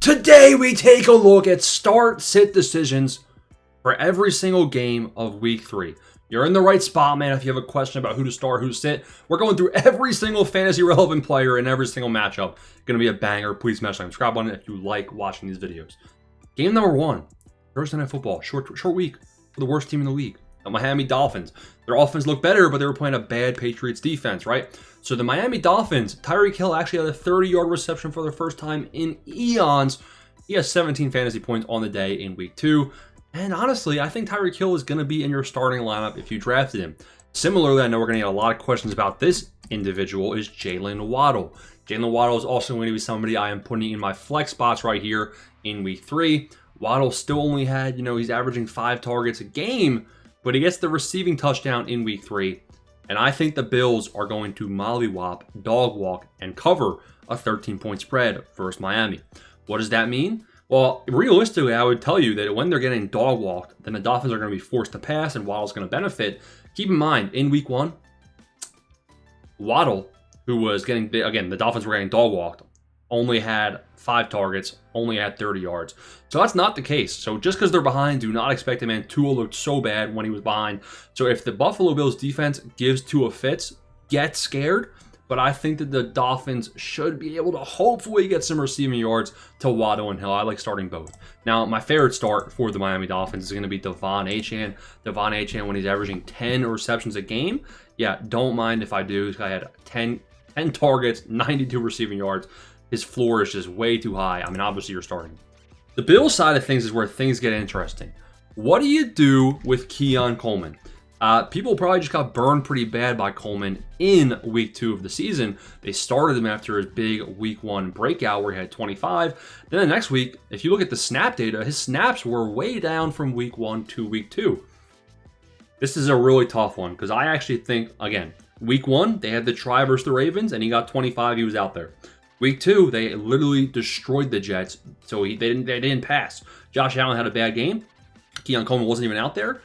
Today we take a look at start-sit decisions for every single game of Week 3. You're in the right spot, man. If you have a question about who to start, who to sit, we're going through every single fantasy-relevant player in every single matchup. Going to be a banger. Please smash that subscribe button if you like watching these videos. Game number 1, Thursday Night Football. Short week for the worst team in the league, the Miami Dolphins. Their offense looked better, but they were playing a bad Patriots defense, right? So the Miami Dolphins, Tyreek Hill actually had a 30-yard reception for the first time in eons. He has 17 fantasy points on the day in Week 2. And honestly, I think Tyreek Hill is going to be in your starting lineup if you drafted him. Similarly, I know we're going to get a lot of questions about this individual, is Jalen Waddle. Jalen Waddle is also going to be somebody I am putting in my flex spots right here in Week 3. Waddle still only had, he's averaging 5 targets a game, but he gets the receiving touchdown in Week 3. And I think the Bills are going to mollywop, dog walk, and cover a 13-point spread versus Miami. What does that mean? Well, realistically, I would tell you that when they're getting dog walked, then the Dolphins are going to be forced to pass, and Waddle's going to benefit. Keep in mind, in Week 1, Waddle, who was getting, again, the Dolphins were getting dog walked, only had 5 targets, only had 30 yards. So that's not the case. So just because they're behind, do not expect him. And Tua looked so bad when he was behind. So if the Buffalo Bills defense gives Tua fits, get scared. But I think that the Dolphins should be able to hopefully get some receiving yards to Waddle and Hill. I like starting both. Now, my favorite start for the Miami Dolphins is going to be Devon Achane. Devon Achane, when he's averaging 10 receptions a game, yeah, don't mind if I do. This guy had 10 targets, 92 receiving yards. His floor is just way too high. I mean, obviously you're starting. The Bills side of things is where things get interesting. What do you do with Keon Coleman? People probably just got burned pretty bad by Coleman in Week 2 of the season. They started him after his big Week 1 breakout where he had 25. Then the next week, if you look at the snap data, his snaps were way down from Week 1 to Week 2. This is a really tough one because I actually think, again, Week 1, they had the try versus the Ravens, and he got 25. He was out there. Week 2, they literally destroyed the Jets, so they didn't pass. Josh Allen had a bad game. Keon Coleman wasn't even out there.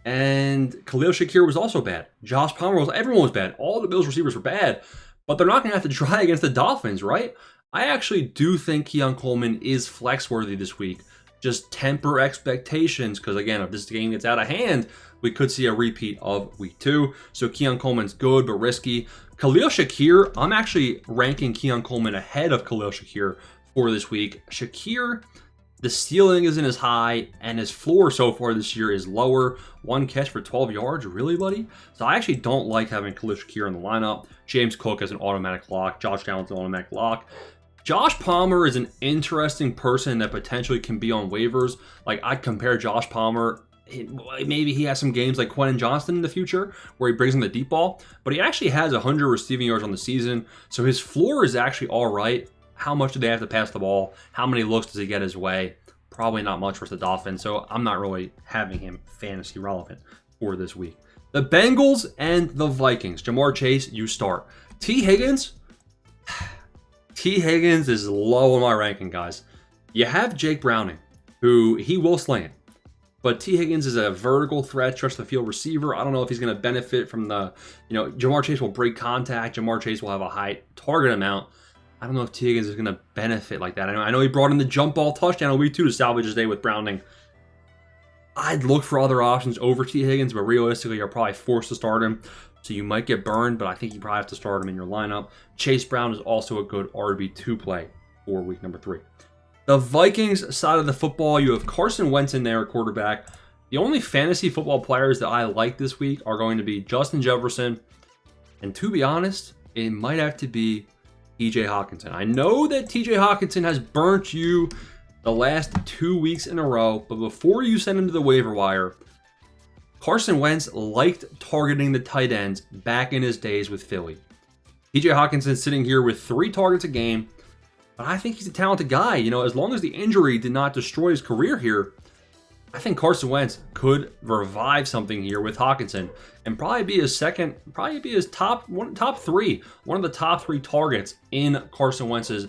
And Khalil Shakir was also bad. Josh Palmer everyone was bad. All the Bills receivers were bad. But they're not going to have to try against the Dolphins, right? I actually do think Keon Coleman is flex-worthy this week. Just temper expectations, because again, if this game gets out of hand, we could see a repeat of Week 2. So Keon Coleman's good, but risky. Khalil Shakir, I'm actually ranking Keon Coleman ahead of Khalil Shakir for this week. Shakir, the ceiling isn't as high, and his floor so far this year is lower. 1 catch for 12 yards, really, buddy? So I actually don't like having Khalil Shakir in the lineup. James Cook is an automatic lock. Josh Allen's an automatic lock. Josh Palmer is an interesting person that potentially can be on waivers. Like, I'd compare Josh Palmer. Maybe he has some games like Quentin Johnston in the future where he brings in the deep ball, but he actually has 100 receiving yards on the season. So his floor is actually all right. How much do they have to pass the ball? How many looks does he get his way? Probably not much versus the Dolphins. So I'm not really having him fantasy relevant for this week. The Bengals and the Vikings. Jamar Chase, you start. T. Higgins is low on my ranking, guys. You have Jake Browning, who he will sling it. But T. Higgins is a vertical threat, stretch the field receiver. I don't know if he's going to benefit from Jamar Chase will break contact. Jamar Chase will have a high target amount. I don't know if T. Higgins is going to benefit like that. I know he brought in the jump ball touchdown in Week 2 to salvage his day with Browning. I'd look for other options over T. Higgins, but realistically, you're probably forced to start him. So you might get burned, but I think you probably have to start him in your lineup. Chase Brown is also a good RB2 play for week number 3. The Vikings side of the football, you have Carson Wentz in there at quarterback. The only fantasy football players that I like this week are going to be Justin Jefferson. And to be honest, it might have to be TJ Hawkinson. I know that TJ Hawkinson has burnt you the last 2 weeks in a row, but before you send him to the waiver wire, Carson Wentz liked targeting the tight ends back in his days with Philly. TJ Hawkinson sitting here with 3 targets a game, but I think he's a talented guy. As long as the injury did not destroy his career here, I think Carson Wentz could revive something here with Hawkinson and probably be his top 3, one of the top 3 targets in Carson Wentz's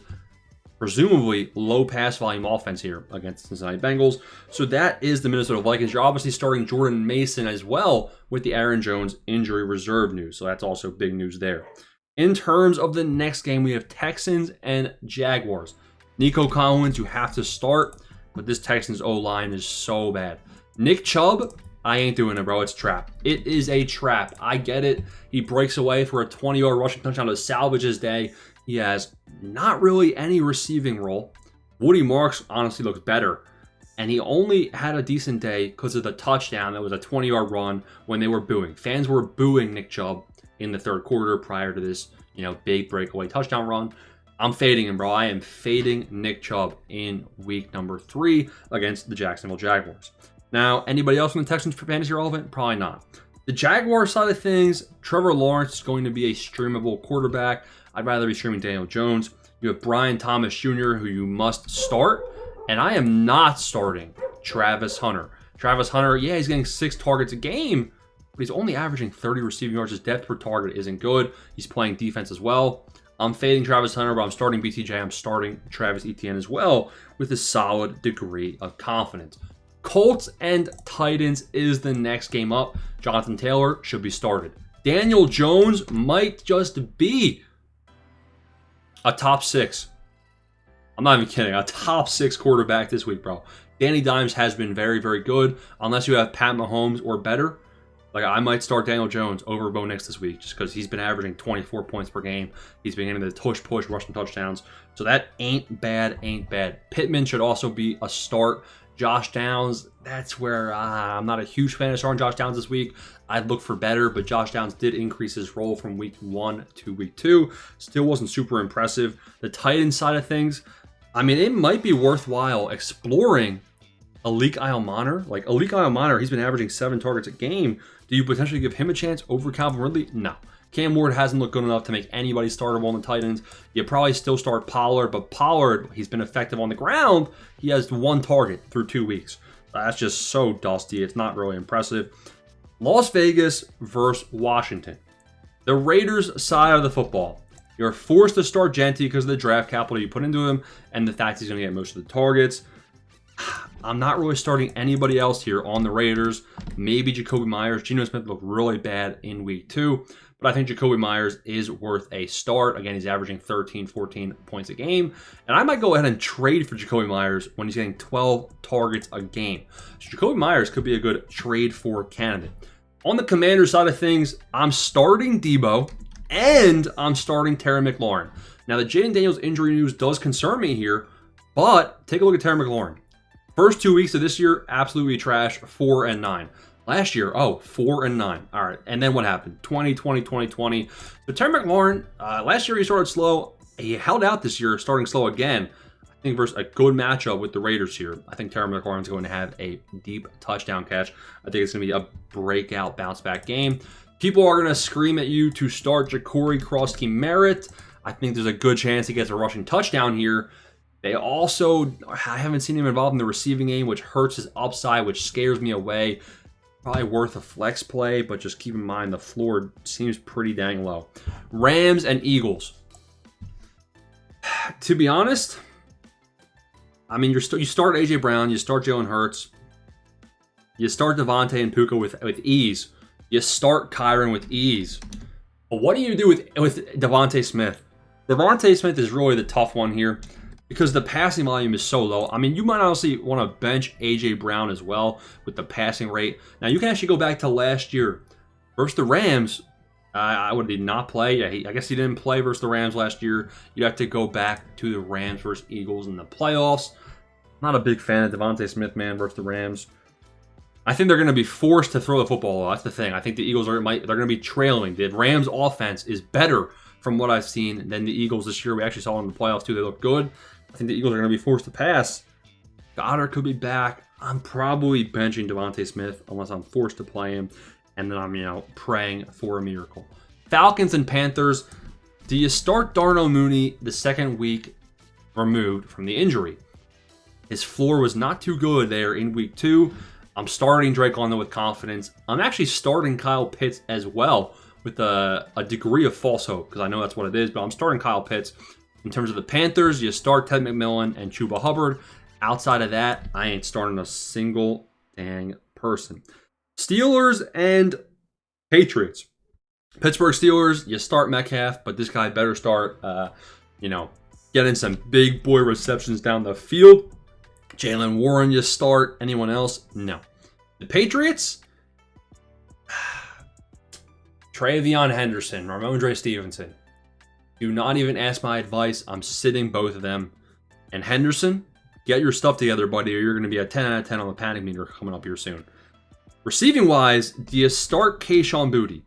presumably low pass volume offense here against the Cincinnati Bengals. So that is the Minnesota Vikings. You're obviously starting Jordan Mason as well with the Aaron Jones injury reserve news. So that's also big news there. In terms of the next game, we have Texans and Jaguars. Nico Collins, you have to start, but this Texans O-line is so bad. Nick Chubb, I ain't doing it, bro. It's a trap. It is a trap. I get it. He breaks away for a 20-yard rushing touchdown to salvage his day. He has not really any receiving role. Woody Marks honestly looks better. And he only had a decent day because of the touchdown that was a 20-yard run when they were booing. Fans were booing Nick Chubb in the third quarter prior to this, big breakaway touchdown run. I'm fading him, bro. I am fading Nick Chubb in week number 3 against the Jacksonville Jaguars. Now, anybody else on the Texans for fantasy relevant? Probably not. The Jaguar side of things, Trevor Lawrence is going to be a streamable quarterback. I'd rather be streaming Daniel Jones. You have Brian Thomas Jr., who you must start. And I am not starting Travis Hunter. Travis Hunter, yeah, he's getting 6 targets a game, but he's only averaging 30 receiving yards. His depth per target isn't good. He's playing defense as well. I'm fading Travis Hunter, but I'm starting BTJ. I'm starting Travis Etienne as well with a solid degree of confidence. Colts and Titans is the next game up. Jonathan Taylor should be started. Daniel Jones might just be a top 6. I'm not even kidding. A top 6 quarterback this week, bro. Danny Dimes has been very, very good. Unless you have Pat Mahomes or better. Like, I might start Daniel Jones over Bo Nix this week just because he's been averaging 24 points per game. He's been getting the push, rushing touchdowns. So that ain't bad, Pittman should also be a start. Josh Downs, that's where I'm not a huge fan of starting Josh Downs this week. I'd look for better, but Josh Downs did increase his role from week 1 to week 2. Still wasn't super impressive. The Titans side of things, I mean, it might be worthwhile exploring Alik Almanor. Like, Alik Almanor, he's been averaging 7 targets a game. Do you potentially give him a chance over Calvin Ridley? No. Cam Ward hasn't looked good enough to make anybody startable on the Titans. You probably still start Pollard, but Pollard, he's been effective on the ground. He has 1 target through 2 weeks. That's just so dusty. It's not really impressive. Las Vegas versus Washington. The Raiders side of the football. You're forced to start Gentry because of the draft capital you put into him and the fact he's going to get most of the targets. I'm not really starting anybody else here on the Raiders. Maybe Jacoby Myers. Geno Smith looked really bad in week 2, but I think Jacoby Myers is worth a start. Again, he's averaging 13, 14 points a game, and I might go ahead and trade for Jacoby Myers when he's getting 12 targets a game. So Jacoby Myers could be a good trade for candidate. On the Commander side of things, I'm starting Debo, and I'm starting Terry McLaurin. Now, the Jaden Daniels injury news does concern me here, but take a look at Terry McLaurin. First 2 weeks of this year, absolutely trash, 4-9. Last year, 4-9. All right, and then what happened? 2020. So Terry McLaurin, last year he started slow. He held out this year, starting slow again. I think versus a good matchup with the Raiders here. I think Terry McLaurin's going to have a deep touchdown catch. I think it's going to be a breakout bounce-back game. People are going to scream at you to start Ja'Cory Krosky Merritt. I think there's a good chance he gets a rushing touchdown here. They also, I haven't seen him involved in the receiving game, which hurts his upside, which scares me away. Probably worth a flex play, but just keep in mind the floor seems pretty dang low. Rams and Eagles. To be honest, I mean, you start A.J. Brown, you start Jalen Hurts, you start Devontae and Puka with ease. You start Kyron with ease. But what do you do with Devontae Smith? Devontae Smith is really the tough one here because the passing volume is so low. I mean, you might honestly want to bench A.J. Brown as well with the passing rate. Now, you can actually go back to last year versus the Rams. I would did not play. I guess he didn't play versus the Rams last year. You'd have to go back to the Rams versus Eagles in the playoffs. Not a big fan of Devontae Smith, man, versus the Rams. I think they're going to be forced to throw the football. That's the thing. I think the Eagles they're going to be trailing. The Rams' offense is better from what I've seen than the Eagles this year. We actually saw them in the playoffs too. They look good. I think the Eagles are going to be forced to pass. Goddard could be back. I'm probably benching Devontae Smith unless I'm forced to play him. And then I'm, praying for a miracle. Falcons and Panthers. Do you start Darnell Mooney the second week removed from the injury? His floor was not too good there in week 2. I'm starting Drake London with confidence. I'm actually starting Kyle Pitts as well with a degree of false hope because I know that's what it is, but I'm starting Kyle Pitts. In terms of the Panthers, you start Ted McMillan and Chuba Hubbard. Outside of that, I ain't starting a single dang person. Steelers and Patriots. Pittsburgh Steelers, you start Metcalf, but this guy better start, getting some big boy receptions down the field. Jalen Warren, you start. Anyone else? No. The Patriots? Travion Henderson, Ramondre Stevenson. Do not even ask my advice. I'm sitting both of them. And Henderson, get your stuff together, buddy, or you're going to be a 10 out of 10 on the panic meter coming up here soon. Receiving-wise, do you start Kayshon Boutte?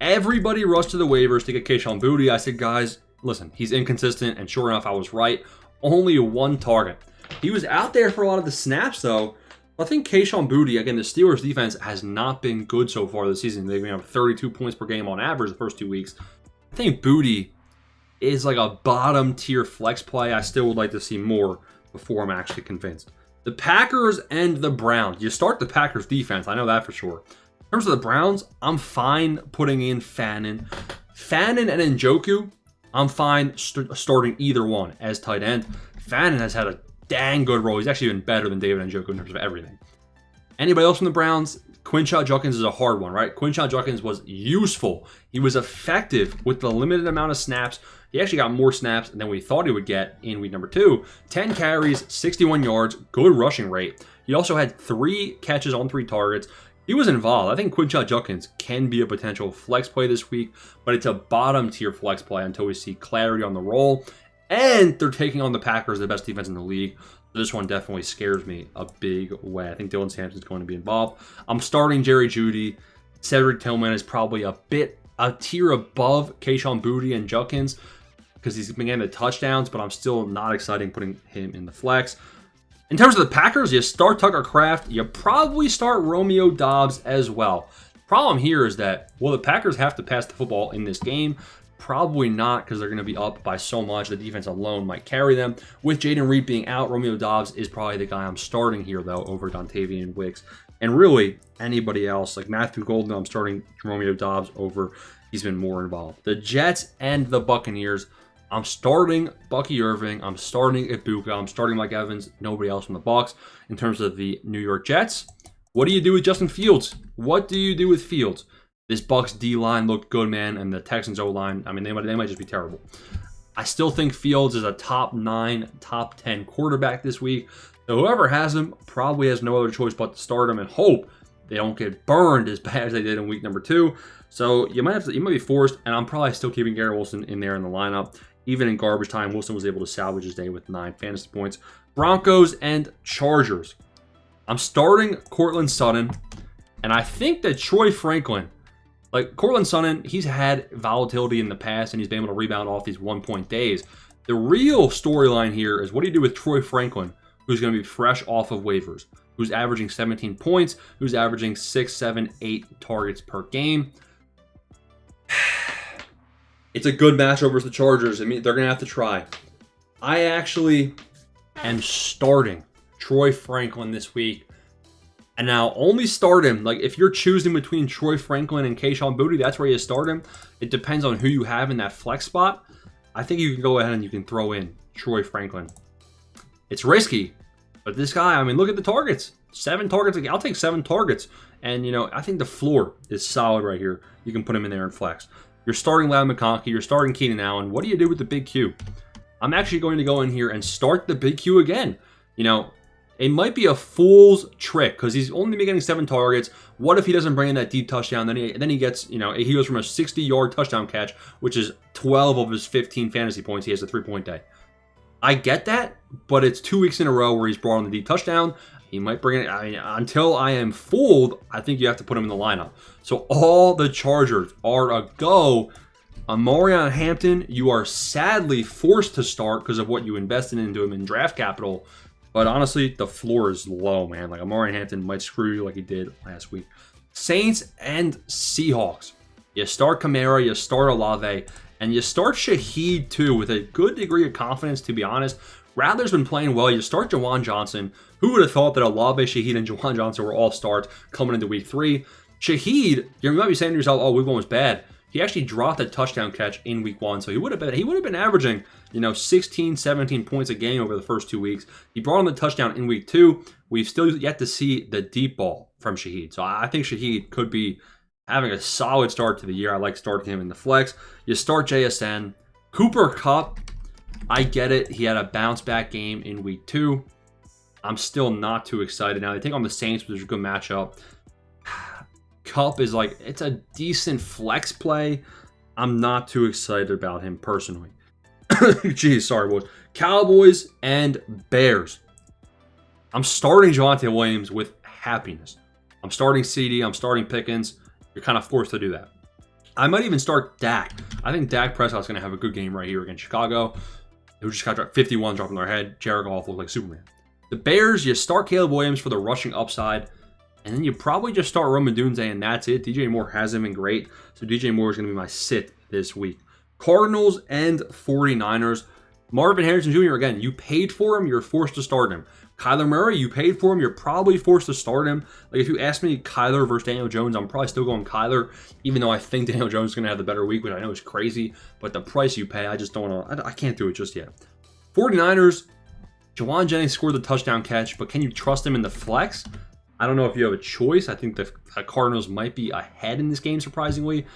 Everybody rushed to the waivers to get Kayshon Boutte. I said, guys, listen, he's inconsistent, and sure enough, I was right. Only one target. He was out there for a lot of the snaps, though. I think Kayshon Boutte, again, the Steelers' defense has not been good so far this season. They've been up 32 points per game on average the first 2 weeks. I think Boutte is like a bottom-tier flex play. I still would like to see more before I'm actually convinced. The Packers and the Browns. You start the Packers' defense. I know that for sure. In terms of the Browns, I'm fine putting in Fannin. Fannin and Njoku, I'm fine starting either one as tight end. Fannin has had a dang good role. He's actually been better than David Njoku in terms of everything. Anybody else from the Browns? Quinshon Judkins is a hard one, right? Quinshon Judkins was useful. He was effective with the limited amount of snaps. He actually got more snaps than we thought he would get in week number 2. 10 carries, 61 yards, good rushing rate. He also had 3 catches on 3 targets. He was involved. I think Quinshon Judkins can be a potential flex play this week, but it's a bottom tier flex play until we see clarity on the role. And they're taking on the Packers, the best defense in the league. So this one definitely scares me a big way. I think Dylan Sampson's going to be involved. I'm starting Jerry Jeudy. Cedric Tillman is probably a tier above Kayshon Boutte and Judkins because he's been getting the touchdowns, but I'm still not excited putting him in the flex. In terms of the Packers, you start Tucker Kraft. You probably start Romeo Doubs as well. Problem here is that, will the Packers have to pass the football in this game? Probably not, because they're going to be up by so much. The defense alone might carry them. With Jaden Reed being out, Romeo Doubs is probably the guy I'm starting here, though, over Dontavian Wicks. And really, anybody else, like Matthew Golden, I'm starting Romeo Doubs over. He's been more involved. The Jets and the Buccaneers, I'm starting Bucky Irving. I'm starting Ibuka. I'm starting Mike Evans. Nobody else from the Bucs. In terms of the New York Jets, what do you do with Justin Fields? What do you do with Fields? This Bucs D-line looked good, man, and the Texans O-line, I mean, they might just be terrible. I still think Fields is a top 9, top 10 quarterback this week. So whoever has him probably has no other choice but to start him and hope they don't get burned as bad as they did in week number 2. So you might be forced, and I'm probably still keeping Garrett Wilson in there in the lineup. Even in garbage time, Wilson was able to salvage his day with 9 fantasy points. Broncos and Chargers. I'm starting Courtland Sutton, and I think that Troy Franklin, like Courtland Sutton, he's had volatility in the past, and he's been able to rebound off these 1-point days. The real storyline here is, what do you do with Troy Franklin, who's going to be fresh off of waivers, who's averaging 17 points, who's averaging 6, 7, 8 targets per game? It's a good matchup versus the Chargers. I mean, they're going to have to try. I actually am starting Troy Franklin this week. And now only start him. Like, if you're choosing between Troy Franklin and Kayshon Boutte, that's where you start him. It depends on who you have in that flex spot. I think you can go ahead and you can throw in Troy Franklin. It's risky, but this guy, I mean, look at the targets. 7 targets. I'll take 7 targets. And, you know, I think the floor is solid right here. You can put him in there and flex. You're starting Loud McConkey. You're starting Keenan Allen. What do you do with the big Q? I'm actually going to go in here and start the big Q again. You know, it might be a fool's trick because he's only been getting 7 targets. What if he doesn't bring in that deep touchdown? Then he gets, you know, he goes from a 60-yard touchdown catch, which is 12 of his 15 fantasy points. He has a 3-point day. I get that, but it's 2 weeks in a row where he's brought on the deep touchdown. He might bring it. I mean, until I am fooled, I think you have to put him in the lineup. So all the Chargers are a go. Amarion Hampton, you are sadly forced to start because of what you invested into him in draft capital. But honestly, the floor is low, man. Like, Amarion Hampton might screw you like he did last week. Saints and Seahawks. You start Kamara, you start Olave, and you start Shaheed too with a good degree of confidence, to be honest. Rattler's been playing well. You start Jawan Johnson. Who would have thought that Olave, Shaheed, and Jawan Johnson were all starts coming into week 3? Shaheed, you might be saying to yourself, oh, week 1 was bad. He actually dropped a touchdown catch in week 1, so he would have been averaging, you know, 16, 17 points a game over the first 2 weeks. He brought on the touchdown in week 2. We've still yet to see the deep ball from Shaheed. So I think Shaheed could be having a solid start to the year. I like starting him in the flex. You start JSN. Cooper Kupp. I get it. He had a bounce back game in week 2. I'm still not too excited. Now, they take on the Saints, which is a good matchup. Kupp is like, it's a decent flex play. I'm not too excited about him personally. Jeez, sorry, boys. Cowboys and Bears. I'm starting Javonte Williams with happiness. I'm starting CD. I'm starting Pickens. You're kind of forced to do that. I might even start Dak. I think Dak Prescott's going to have a good game right here against Chicago. Who just got 51 dropping their head. Jared Goff looked like Superman. The Bears, you start Caleb Williams for the rushing upside. And then you probably just start Roman Dunze, and that's it. DJ Moore hasn't been great. So DJ Moore is going to be my sit this week. Cardinals and 49ers. Marvin Harrison Jr., again, you paid for him. You're forced to start him. Kyler Murray, you paid for him. You're probably forced to start him. Like, if you ask me Kyler versus Daniel Jones, I'm probably still going Kyler, even though I think Daniel Jones is going to have the better week, which I know is crazy. But the price you pay, I just don't want to. I can't do it just yet. 49ers, Juwan Jennings scored the touchdown catch, but can you trust him in the flex? I don't know if you have a choice. I think the Cardinals might be ahead in this game, surprisingly.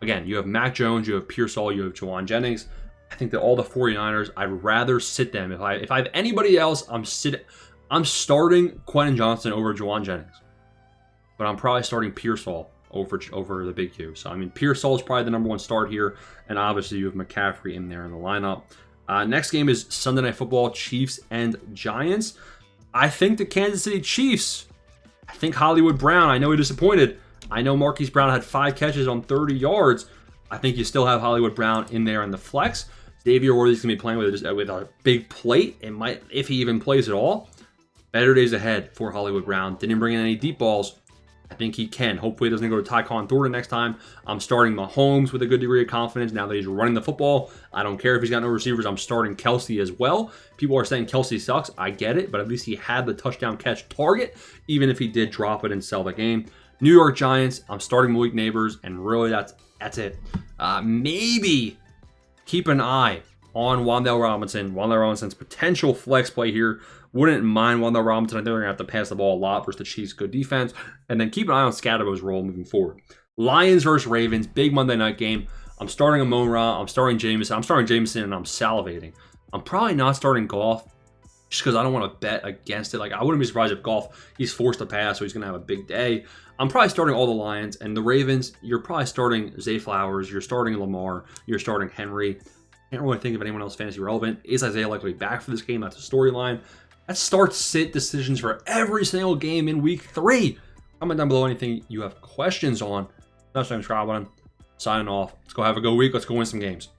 Again, you have Mac Jones, you have Pearsall, you have Juwan Jennings. I think that all the 49ers, I'd rather sit them. If I have anybody else, I'm starting Quentin Johnson over Juwan Jennings. But I'm probably starting Pearsall over the big Q. So, I mean, Pearsall is probably the number one start here. And obviously, you have McCaffrey in there in the lineup. Next game is Sunday Night Football, Chiefs and Giants. I think the Kansas City Chiefs. I think Hollywood Brown, I know he disappointed. I know Marquise Brown had 5 catches on 30 yards. I think you still have Hollywood Brown in there in the flex. Xavier Worthy's going to be playing with a big plate. It might, if he even plays at all. Better days ahead for Hollywood Brown. Didn't bring in any deep balls. I think he can. Hopefully he doesn't go to Tyquan Thornton next time. I'm starting Mahomes with a good degree of confidence now that he's running the football. I don't care if he's got no receivers. I'm starting Kelsey as well. People are saying Kelsey sucks. I get it, but at least he had the touchdown catch target, even if he did drop it and sell the game. New York Giants, I'm starting Malik Neighbors, and really that's it. Maybe keep an eye on Wan'Dale Robinson. Wan'Dale Robinson's potential flex play here. Wouldn't mind Wan'Dale Robinson. I think they're going to have to pass the ball a lot versus the Chiefs' good defense. And then keep an eye on Scatterbo's role moving forward. Lions versus Ravens, big Monday night game. I'm starting Amon-Ra. I'm starting Jameson. and I'm salivating. I'm probably not starting Goff just because I don't want to bet against it. Like, I wouldn't be surprised if Goff, he's forced to pass, so he's going to have a big day. I'm probably starting all the Lions. And the Ravens, you're probably starting Zay Flowers. You're starting Lamar. You're starting Henry. Can't really think of anyone else fantasy relevant. Is Isaiah likely back for this game? That's a storyline. That starts sit decisions for every single game in week 3. Comment down below anything you have questions on. That's the subscribe button. Signing off. Let's go have a good week. Let's go win some games.